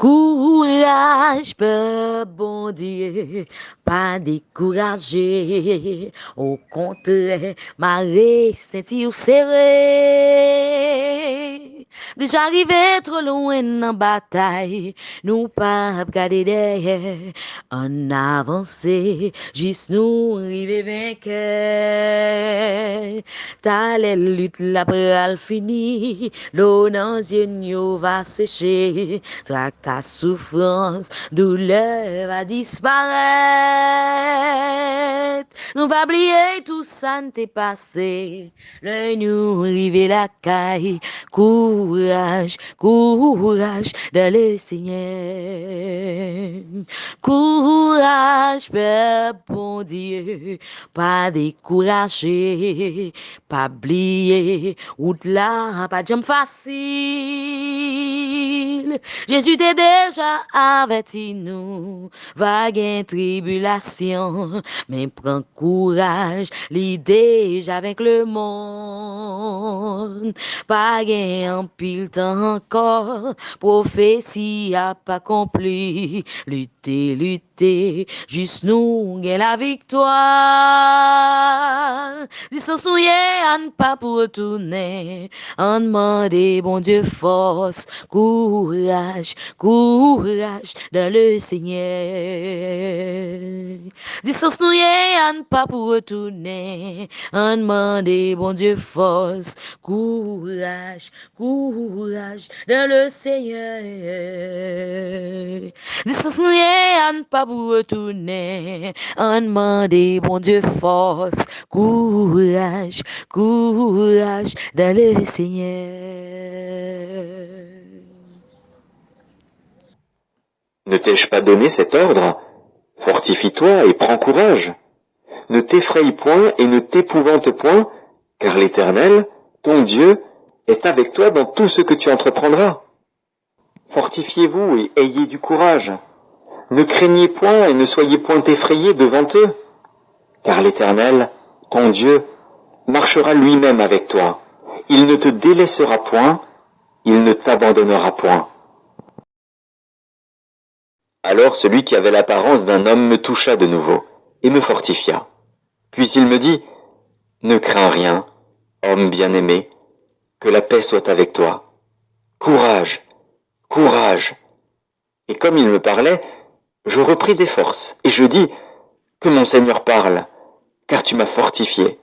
Courage, peuple, bon Dieu, pas découragé. Au contraire, marée, sentir serré. Déjà arrivé trop loin dans bataille, nous pas regarder derrière. En avancé, juste nous arriver vainqueur. T'as les luttes la pral fini, l'eau dans les yeux nous va sécher. Tracas, souffrance, douleur va disparaître. Nous va oublier tout ça ne t'est passé. Le nous rive la caille. Courage, courage dans le Seigneur. Courage, peuple, bon Dieu, pas décourager, pas oublier, route là, pas de jambes facile. Jésus t'est déjà averti nous, vague tribulation, mais prends courage, l'idée avec le monde. Pas gain en pile temps encore, prophétie a pas accompli, lutter, lutter, juste nous gain la victoire. Distance nous à ne pas pour retourner, en demander bon Dieu force, courage, courage dans le Seigneur. Distance nous à ne pas pour retourner, en demander bon Dieu force, courage, courage dans le Seigneur. Distance nous à ne pas pour retourner, en demander bon Dieu force, courage, courage dans le Seigneur. Ne t'ai-je pas donné cet ordre? Fortifie-toi et prends courage. Ne t'effraie point et ne t'épouvante point, car l'Éternel, ton Dieu, est avec toi dans tout ce que tu entreprendras. Fortifiez-vous et ayez du courage. Ne craignez point et ne soyez point effrayés devant eux, car l'Éternel, ton Dieu, marchera lui-même avec toi. Il ne te délaissera point, il ne t'abandonnera point. Alors celui qui avait l'apparence d'un homme me toucha de nouveau et me fortifia. Puis il me dit, « Ne crains rien, homme bien-aimé, que la paix soit avec toi. Courage, courage. » Et comme il me parlait, je repris des forces et je dis, « Que mon Seigneur parle, car tu m'as fortifié. »